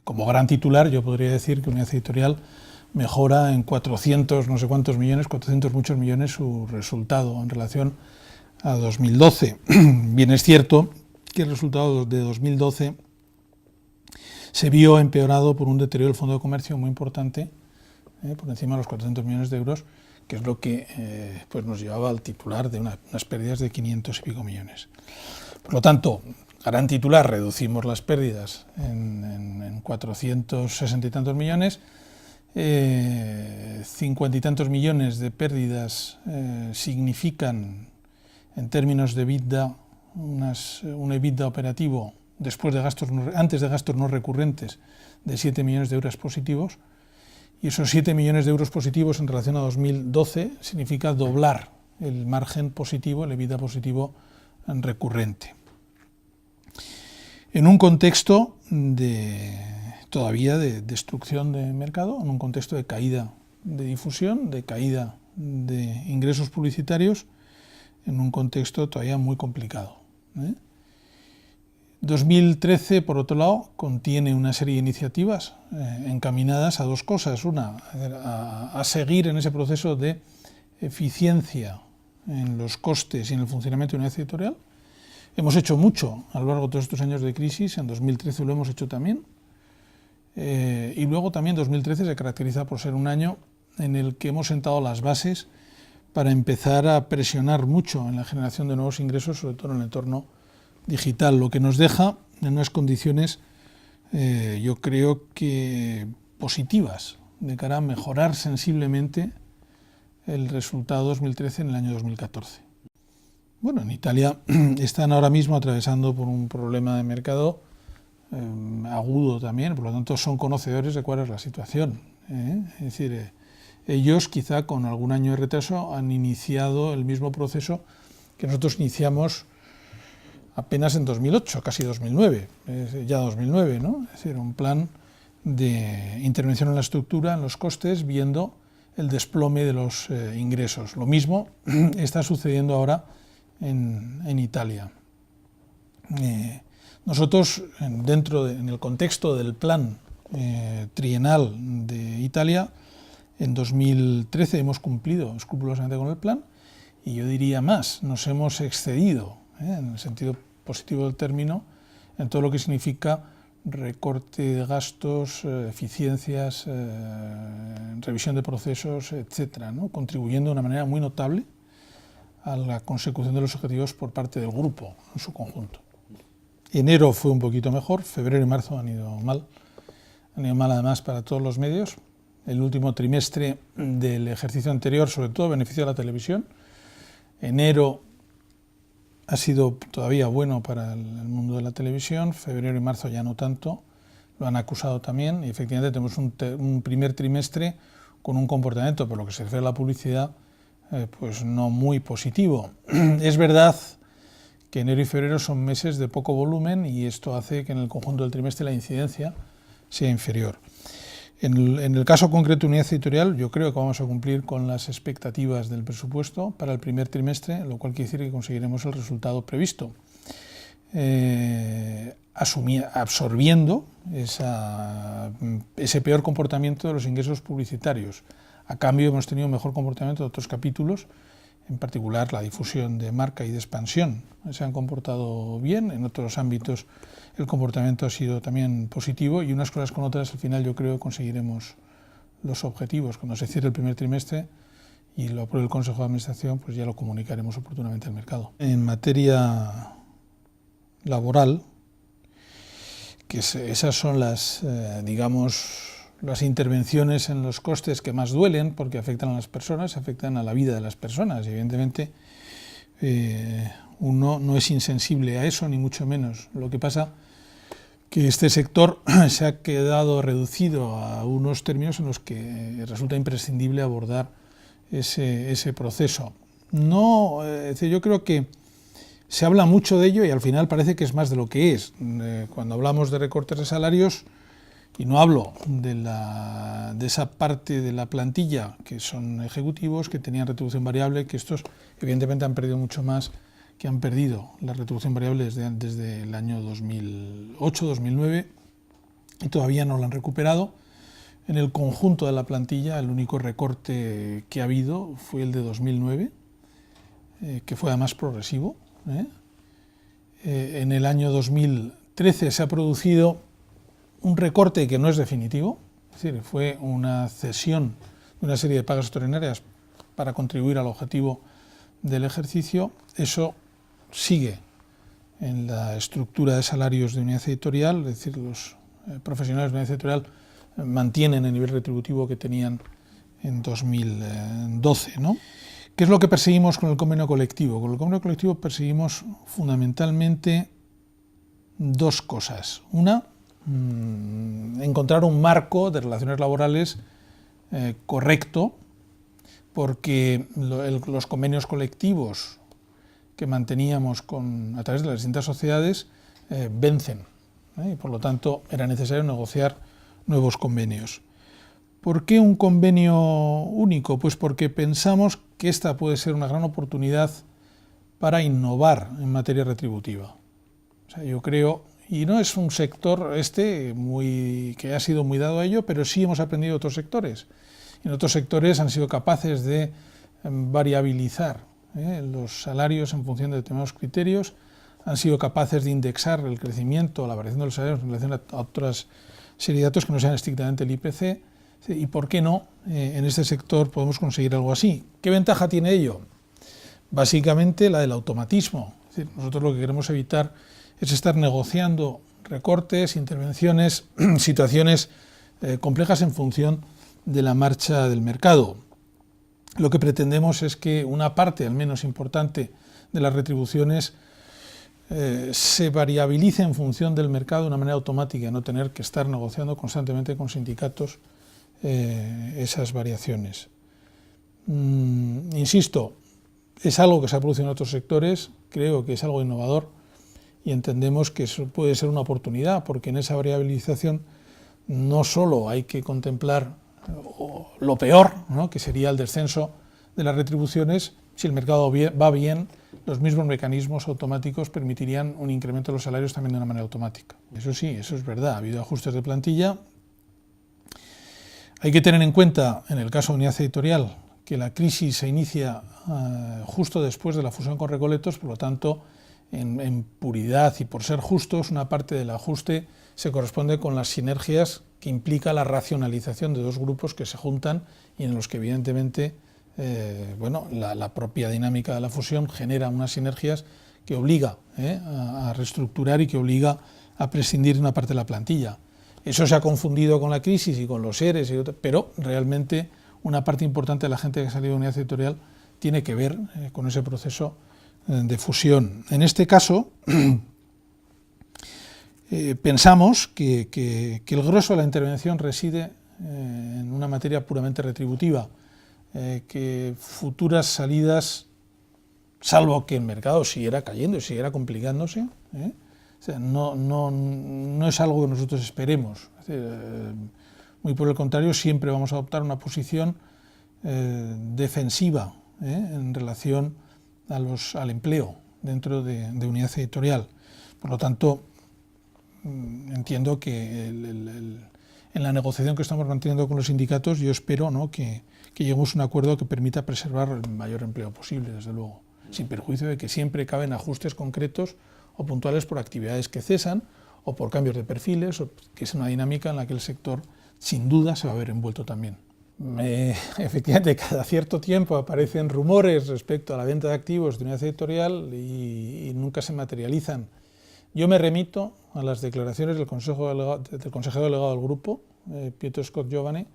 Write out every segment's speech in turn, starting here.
como gran titular, yo podría decir que Unidad Editorial mejora en 400 no sé cuántos millones, 400 muchos millones su resultado en relación a 2012. Bien es cierto que el resultado de 2012 se vio empeorado por un deterioro del fondo de comercio muy importante, por encima de los 400 millones de euros, que es lo que pues nos llevaba al titular de unas pérdidas de 500 y pico millones. Por lo tanto, gran titular, reducimos las pérdidas en 460 y tantos millones, 50 y tantos millones de pérdidas significan, en términos de EBITDA, un EBITDA operativo antes de gastos no recurrentes de 7 millones de euros positivos, y esos 7 millones de euros positivos en relación a 2012 significa doblar el margen positivo, el EBITDA positivo recurrente. En un contexto todavía de destrucción de mercado, en un contexto de caída de difusión, de caída de ingresos publicitarios, en un contexto todavía muy complicado. 2013, por otro lado, contiene una serie de iniciativas encaminadas a dos cosas. Una, a seguir en ese proceso de eficiencia en los costes y en el funcionamiento de una unidad editorial. Hemos hecho mucho a lo largo de todos estos años de crisis, en 2013 lo hemos hecho también, y luego también 2013 se caracteriza por ser un año en el que hemos sentado las bases para empezar a presionar mucho en la generación de nuevos ingresos, sobre todo en el entorno digital, lo que nos deja en unas condiciones, yo creo que positivas, de cara a mejorar sensiblemente el resultado 2013 en el año 2014. Bueno, en Italia están ahora mismo atravesando por un problema de mercado agudo también, por lo tanto son conocedores de cuál es la situación. Es decir, ellos quizá con algún año de retraso han iniciado el mismo proceso que nosotros iniciamos apenas en 2008, casi 2009, ya 2009, ¿no? Es decir, un plan de intervención en la estructura, en los costes, viendo el desplome de los ingresos. Lo mismo está sucediendo ahora en Italia. Nosotros, en el contexto del plan trienal de Italia, en 2013 hemos cumplido escrupulosamente con el plan, y yo diría más, nos hemos excedido, en el sentido positivo del término, en todo lo que significa recorte de gastos, eficiencias, revisión de procesos, etcétera, ¿no? Contribuyendo de una manera muy notable a la consecución de los objetivos por parte del grupo en su conjunto. Enero fue un poquito mejor, febrero y marzo han ido mal además para todos los medios. El último trimestre del ejercicio anterior, sobre todo, benefició a la televisión. Enero ha sido todavía bueno para el mundo de la televisión, febrero y marzo ya no tanto, lo han acusado también, y efectivamente tenemos un primer trimestre con un comportamiento, por lo que se refiere a la publicidad, pues no muy positivo. Es verdad que enero y febrero son meses de poco volumen y esto hace que en el conjunto del trimestre la incidencia sea inferior. En el caso concreto de Unidad Editorial, yo creo que vamos a cumplir con las expectativas del presupuesto para el primer trimestre, lo cual quiere decir que conseguiremos el resultado previsto, absorbiendo ese peor comportamiento de los ingresos publicitarios. A cambio hemos tenido un mejor comportamiento de otros capítulos, en particular la difusión de marca y de expansión. Se han comportado bien, en otros ámbitos el comportamiento ha sido también positivo, y unas cosas con otras al final yo creo que conseguiremos los objetivos. Cuando se cierre el primer trimestre y lo apruebe el Consejo de Administración, pues ya lo comunicaremos oportunamente al mercado. En materia laboral, que esas son las intervenciones en los costes que más duelen, porque afectan a las personas, afectan a la vida de las personas. Y evidentemente uno no es insensible a eso, ni mucho menos. Lo que pasa que este sector se ha quedado reducido a unos términos en los que resulta imprescindible abordar ese proceso. Yo creo que se habla mucho de ello y al final parece que es más de lo que es. Cuando hablamos de recortes de salarios, y no hablo de esa parte de la plantilla que son ejecutivos, que tenían retribución variable, que estos evidentemente han perdido mucho más, que han perdido la retribución variable desde el año 2008-2009, y todavía no lo han recuperado. En el conjunto de la plantilla, el único recorte que ha habido fue el de 2009, que fue además progresivo. En el año 2013 se ha producido un recorte que no es definitivo, es decir, fue una cesión de una serie de pagas extraordinarias para contribuir al objetivo del ejercicio. Eso sigue en la estructura de salarios de unidad editorial, es decir, los profesionales de unidad editorial mantienen el nivel retributivo que tenían en 2012, ¿no? ¿Qué es lo que perseguimos con el convenio colectivo? Con el convenio colectivo perseguimos fundamentalmente dos cosas. Una, encontrar un marco de relaciones laborales correcto, porque los convenios colectivos que manteníamos a través de las distintas sociedades vencen, y por lo tanto era necesario negociar nuevos convenios. ¿Por qué un convenio único? Pues porque pensamos que esta puede ser una gran oportunidad para innovar en materia retributiva. O sea, yo creo, y no es un sector que ha sido muy dado a ello, pero sí hemos aprendido de otros sectores. En otros sectores han sido capaces de variabilizar los salarios en función de determinados criterios, han sido capaces de indexar el crecimiento, la variación de los salarios en relación a otras serie de datos que no sean estrictamente el IPC, y por qué no en este sector podemos conseguir algo así. ¿Qué ventaja tiene ello? Básicamente la del automatismo. Es decir, nosotros lo que queremos evitar es estar negociando recortes, intervenciones, situaciones complejas en función de la marcha del mercado. Lo que pretendemos es que una parte, al menos importante, de las retribuciones se variabilice en función del mercado de una manera automática, no tener que estar negociando constantemente con sindicatos esas variaciones. Insisto, es algo que se ha producido en otros sectores, creo que es algo innovador y entendemos que eso puede ser una oportunidad, porque en esa variabilización no solo hay que contemplar lo peor, ¿no?, que sería el descenso de las retribuciones. Si el mercado va bien, los mismos mecanismos automáticos permitirían un incremento de los salarios también de una manera automática. Eso sí, eso es verdad, ha habido ajustes de plantilla. Hay que tener en cuenta, en el caso de unidad editorial, que la crisis se inicia justo después de la fusión con Recoletos, por lo tanto, en puridad y por ser justos, una parte del ajuste se corresponde con las sinergias que implica la racionalización de dos grupos que se juntan y en los que evidentemente la propia dinámica de la fusión genera unas sinergias que obliga a reestructurar y que obliga a prescindir de una parte de la plantilla. Eso se ha confundido con la crisis y con los ERES, pero realmente una parte importante de la gente que ha salido de unidad editorial tiene que ver con ese proceso de fusión. En este caso, pensamos que el grueso de la intervención reside en una materia puramente retributiva, que futuras salidas, salvo que el mercado siguiera cayendo y siguiera complicándose, o sea, no es algo que nosotros esperemos. Es decir, muy por el contrario, siempre vamos a adoptar una posición defensiva en relación al empleo dentro de unidad editorial. Por lo tanto, entiendo que en la negociación que estamos manteniendo con los sindicatos, yo espero, ¿no?, que lleguemos a un acuerdo que permita preservar el mayor empleo posible, desde luego, sin perjuicio de que siempre caben ajustes concretos o puntuales por actividades que cesan o por cambios de perfiles, que es una dinámica en la que el sector sin duda se va a ver envuelto también. Efectivamente, cada cierto tiempo aparecen rumores respecto a la venta de activos de unidad editorial y nunca se materializan. Yo me remito a las declaraciones del consejero delegado del grupo, Pietro Scott Giovane,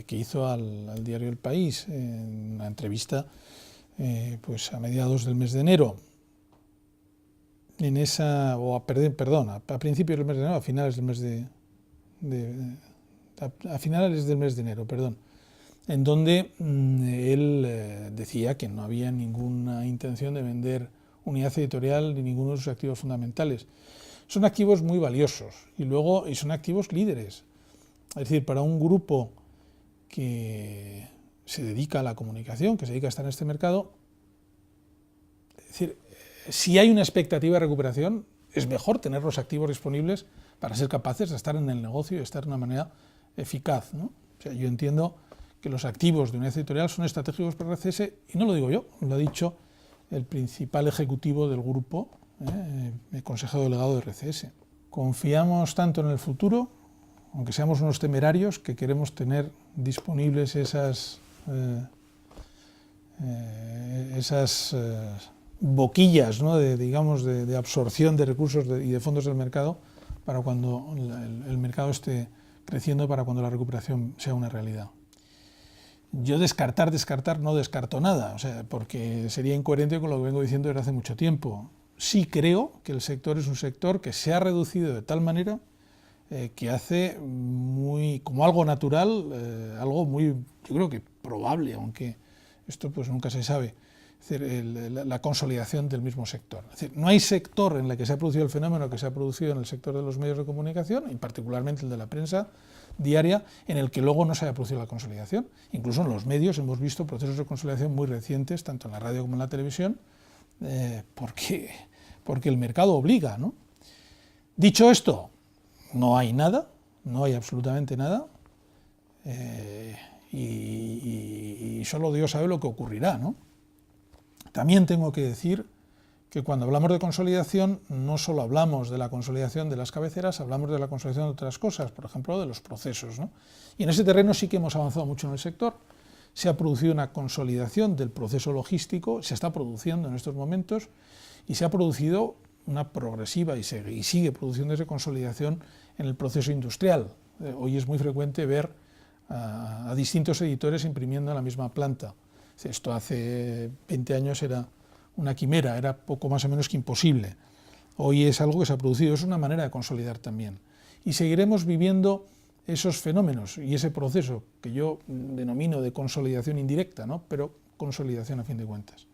que hizo al diario El País en una entrevista a mediados del mes de enero. A principios del mes de enero, a finales del mes de enero, en donde él decía que no había ninguna intención de vender unidad editorial ni ninguno de sus activos fundamentales. Son activos muy valiosos y son activos líderes. Es decir, para un grupo que se dedica a la comunicación, que se dedica a estar en este mercado, es decir, si hay una expectativa de recuperación, es mejor tener los activos disponibles para ser capaces de estar en el negocio y estar de una manera eficaz, ¿no? O sea, yo entiendo que los activos de una editorial son estratégicos para RCS, y no lo digo yo, lo ha dicho el principal ejecutivo del grupo, el consejero delegado de RCS. Confiamos tanto en el futuro, aunque seamos unos temerarios, que queremos tener disponibles esas boquillas, ¿no?, de absorción de recursos y de fondos del mercado para cuando el mercado esté creciendo, para cuando la recuperación sea una realidad. Yo descartar, no descarto nada, o sea, porque sería incoherente con lo que vengo diciendo desde hace mucho tiempo. Sí creo que el sector es un sector que se ha reducido de tal manera que hace como algo natural, algo muy, yo creo que probable, aunque esto pues nunca se sabe, es decir, la consolidación del mismo sector. Es decir, no hay sector en el que se ha producido el fenómeno que se ha producido en el sector de los medios de comunicación, y particularmente el de la prensa diaria, en el que luego no se haya producido la consolidación. Incluso en los medios hemos visto procesos de consolidación muy recientes, tanto en la radio como en la televisión, porque el mercado obliga, ¿no? Dicho esto, no hay nada, no hay absolutamente nada, y solo Dios sabe lo que ocurrirá, ¿no? También tengo que decir que cuando hablamos de consolidación no solo hablamos de la consolidación de las cabeceras, hablamos de la consolidación de otras cosas, por ejemplo de los procesos, ¿no? Y en ese terreno sí que hemos avanzado mucho en el sector. Se ha producido una consolidación del proceso logístico, se está produciendo en estos momentos, y se ha producido una progresiva y sigue produciéndose consolidación en el proceso industrial. Hoy es muy frecuente ver a distintos editores imprimiendo en la misma planta. Esto hace 20 años era una quimera, era poco más o menos que imposible. Hoy es algo que se ha producido, es una manera de consolidar también. Y seguiremos viviendo esos fenómenos y ese proceso que yo denomino de consolidación indirecta, ¿no?, pero consolidación a fin de cuentas.